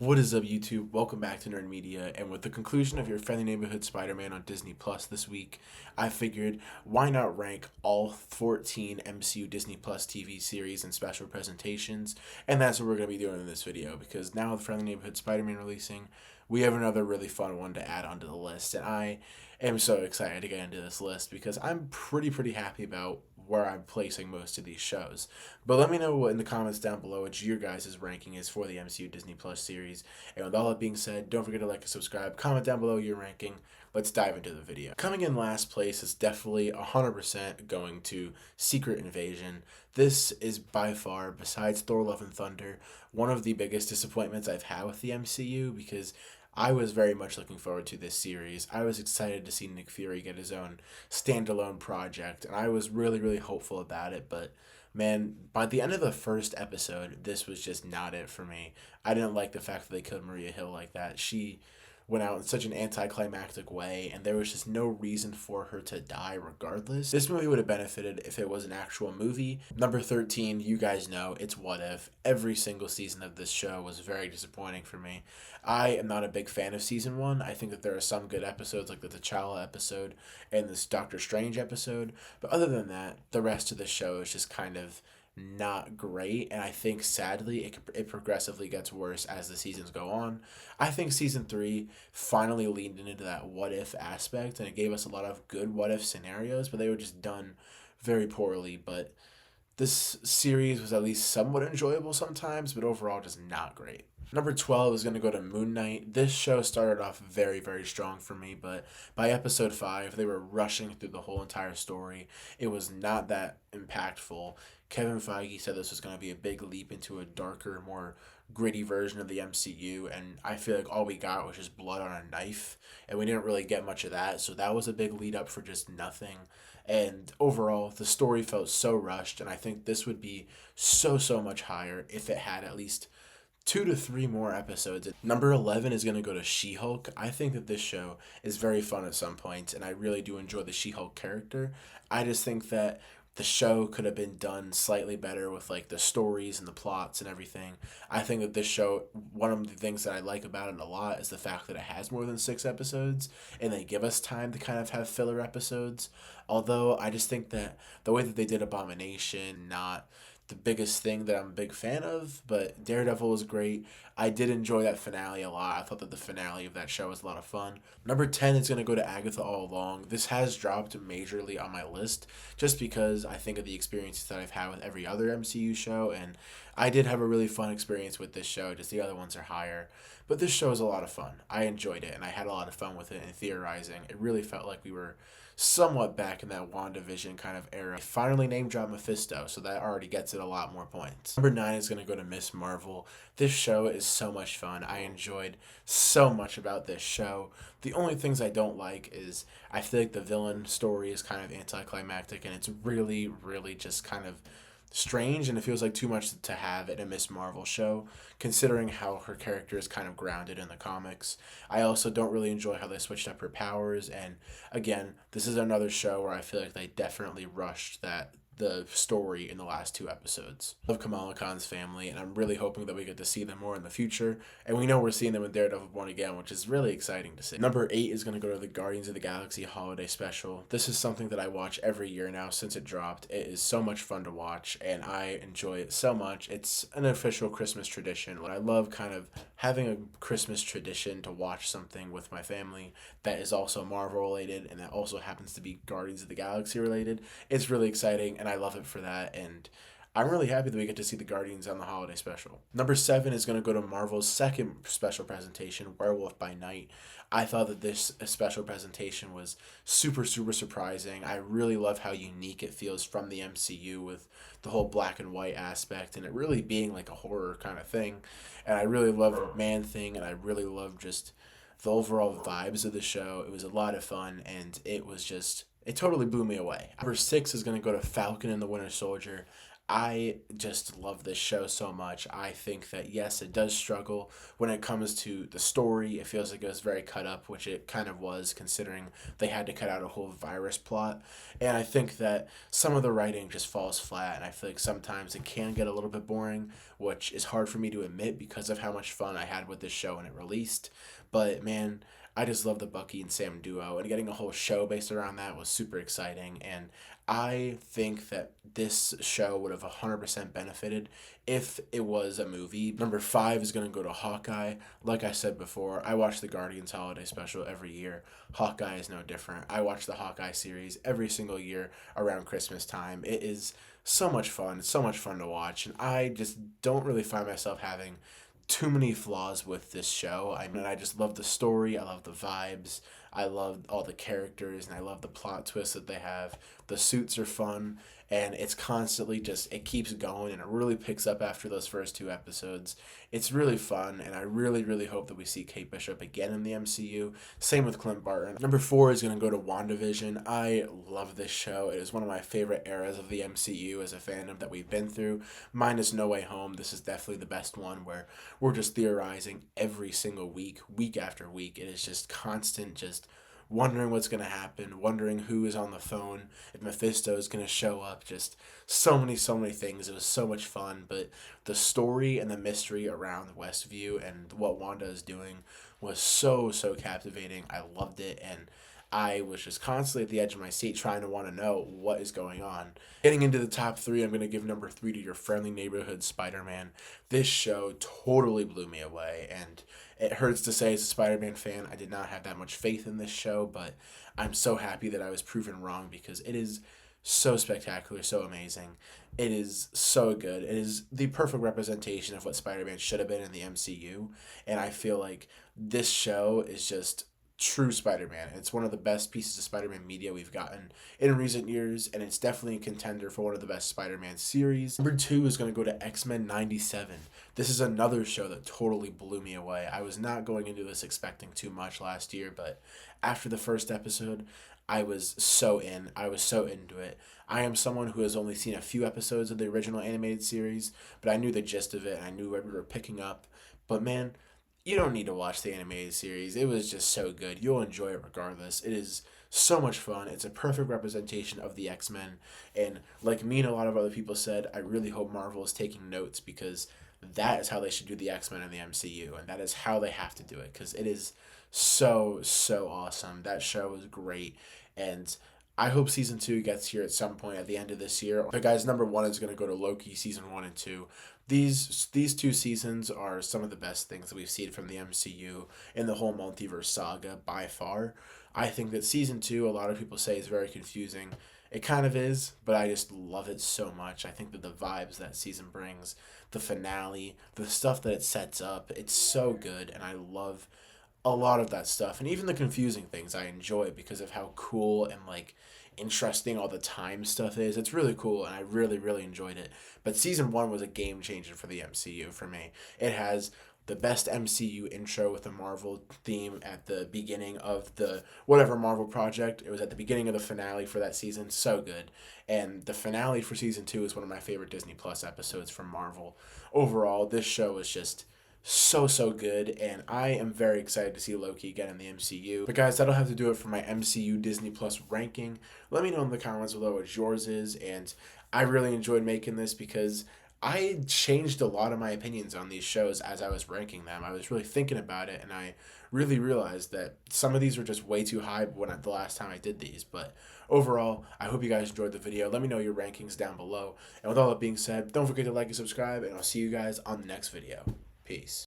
What is up, YouTube? Welcome back to Nerd Media. And with the conclusion of your Friendly Neighborhood Spider-Man on Disney Plus this week, I figured why not rank all 14 MCU Disney Plus TV series and special presentations? And that's what we're going to be doing in this video because now with Friendly Neighborhood Spider-Man releasing, we have another really fun one to add onto the list. And I am so excited to get into this list because I'm pretty happy about where I'm placing most of these shows. But let me know in the comments down below what your guys' ranking is for the MCU Disney Plus series. And with all that being said, don't forget to like and subscribe. Comment down below your ranking. Let's dive into the video. Coming in last place is definitely 100% going to Secret Invasion. This is by far, besides Thor Love and Thunder, one of the biggest disappointments I've had with the MCU because I was very much looking forward to this series. I was excited to see Nick Fury get his own standalone project, and I was really hopeful about it, but man, by the end of the first episode, this was just not it for me. I didn't like the fact that they killed Maria Hill like that. She went out in such an anticlimactic way, and there was just no reason for her to die regardless. This movie would have benefited if it was an actual movie. Number 13, you guys know, it's What If. Every single season of this show was very disappointing for me. I am not a big fan of season 1. I think that there are some good episodes, like the T'Challa episode and this Doctor Strange episode, but other than that, the rest of the show is just kind of not great, and I think sadly it progressively gets worse as the seasons go on. I think season 3 finally leaned into that what if aspect, and it gave us a lot of good what if scenarios, but they were just done very poorly. But this series was at least somewhat enjoyable sometimes, but overall just not great. Number 12 is going to go to Moon Knight. This show started off very strong for me, but by episode 5, they were rushing through the whole entire story. It was not that impactful. Kevin Feige said this was going to be a big leap into a darker, more gritty version of the MCU, and I feel like all we got was just blood on a knife, and we didn't really get much of that, so that was a big lead up for just nothing. And overall, the story felt so rushed, and I think this would be so much higher if it had at least 2 to 3 more episodes. Number 11 is going to go to She-Hulk. I think that this show is very fun at some points, and I really do enjoy the She-Hulk character. I just think that the show could have been done slightly better with like the stories and the plots and everything. I think that this show, one of the things that I like about it a lot is the fact that it has more than 6 episodes and they give us time to kind of have filler episodes. Although I just think that the way that they did Abomination, not the biggest thing that I'm a big fan of, but Daredevil was great. I did enjoy that finale a lot. I thought that the finale of that show was a lot of fun. Number 10 is going to go to Agatha All Along. This has dropped majorly on my list just because I think of the experiences that I've had with every other MCU show, and I did have a really fun experience with this show, just the other ones are higher. But this show is a lot of fun. I enjoyed it, and I had a lot of fun with it and theorizing. It really felt like we were somewhat back in that WandaVision kind of era. I finally name drop Mephisto, so that already gets it a lot more points. Number 9 is going to go to Miss Marvel. This show is so much fun. I enjoyed so much about this show. The only things I don't like is I feel like the villain story is kind of anticlimactic, and it's really just kind of strange, and it feels like too much to have in a Miss Marvel show, considering how her character is kind of grounded in the comics. I also don't really enjoy how they switched up her powers, and again, this is another show where I feel like they definitely rushed the story in the last 2 episodes. I love Kamala Khan's family, and I'm really hoping that we get to see them more in the future. And we know we're seeing them in Daredevil Born Again, which is really exciting to see. Number 8 is going to go to the Guardians of the Galaxy Holiday Special. This is something that I watch every year now since it dropped. It is so much fun to watch, and I enjoy it so much. It's an official Christmas tradition. I love kind of having a Christmas tradition to watch something with my family that is also Marvel related and that also happens to be Guardians of the Galaxy related. It's really exciting, and I love it for that, and I'm really happy that we get to see the Guardians on the holiday special. Number 7 is going to go to Marvel's second special presentation, Werewolf by Night. I thought that this special presentation was super surprising. I really love how unique it feels from the MCU with the whole black and white aspect and it really being like a horror kind of thing. And I really love Man-Thing, and I really love just the overall vibes of the show. It was a lot of fun, and it totally blew me away. Number 6 is going to go to Falcon and the Winter Soldier. I just love this show so much. I think that, yes, it does struggle when it comes to the story. It feels like it was very cut up, which it kind of was, considering they had to cut out a whole virus plot. And I think that some of the writing just falls flat, and I feel like sometimes it can get a little bit boring, which is hard for me to admit because of how much fun I had with this show when it released. But man, I just love the Bucky and Sam duo, and getting a whole show based around that was super exciting. And I think that this show would have 100% benefited if it was a movie. Number five is going to go to Hawkeye. Like I said before, I watch the Guardians Holiday Special every year. Hawkeye is no different. I watch the Hawkeye series every single year around Christmas time. It is so much fun. It's so much fun to watch, and I just don't really find myself having too many flaws with this show. I mean, I just love the story. I love the vibes. I love all the characters, and I love the plot twists that they have. The suits are fun, and it's constantly just, it keeps going, and it really picks up after those first two episodes. It's really fun, and I really, really hope that we see Kate Bishop again in the MCU. Same with Clint Barton. Number four is going to go to WandaVision. I love this show. It is one of my favorite eras of the MCU as a fandom that we've been through. Minus No Way Home, this is definitely the best one, where we're just theorizing every single week, week after week. It is just constant, just wondering what's going to happen, wondering who is on the phone, if Mephisto is going to show up, just so many things. It was so much fun, but the story and the mystery around Westview and what Wanda is doing was so captivating. I loved it, and I was just constantly at the edge of my seat trying to want to know what is going on. Getting into the top three, I'm going to give number three to Your Friendly Neighborhood Spider-Man. This show totally blew me away, and it hurts to say as a Spider-Man fan, I did not have that much faith in this show, but I'm so happy that I was proven wrong because it is so spectacular, so amazing. It is so good. It is the perfect representation of what Spider-Man should have been in the MCU, and I feel like this show is just true Spider-Man. It's one of the best pieces of Spider-Man media we've gotten in recent years, and it's definitely a contender for one of the best Spider-Man series. Number two is going to go to X-Men 97. This is another show that totally blew me away. I was not going into this expecting too much last year, but after the first episode, I was so in. I was so into it. I am someone who has only seen a few episodes of the original animated series, but I knew the gist of it, and I knew what we were picking up. But man, you don't need to watch the animated series. It was just so good. You'll enjoy it regardless. It is so much fun. It's a perfect representation of the X-Men. And like me and a lot of other people said, I really hope Marvel is taking notes because that is how they should do the X-Men in the MCU. And that is how they have to do it because it is so awesome. That show is great. And I hope season two gets here at some point at the end of this year. But guys, number one is going to go to Loki season one and two. These two seasons are some of the best things that we've seen from the MCU in the whole multiverse saga by far. I think that season two, a lot of people say, is very confusing. It kind of is, but I just love it so much. I think that the vibes that season brings, the finale, the stuff that it sets up, it's so good, and I love a lot of that stuff. And even the confusing things I enjoy because of how cool and like interesting all the time stuff is. It's really cool, and I really enjoyed it. But season one was a game changer for the MCU for me. It has the best MCU intro with the Marvel theme at the beginning of the whatever Marvel project. It was at the beginning of the finale for that season. So good. And the finale for season two is one of my favorite Disney Plus episodes from Marvel. Overall, this show is just so good, and I am very excited to see Loki again in the MCU. But guys, that'll have to do it for my MCU Disney Plus ranking. Let me know in the comments below what yours is, and I really enjoyed making this because I changed a lot of my opinions on these shows as I was ranking them. I was really thinking about it, and I really realized that some of these were just way too high the last time I did these. But overall, I hope you guys enjoyed the video. Let me know your rankings down below. And with all that being said, don't forget to like and subscribe, and I'll see you guys on the next video. Peace.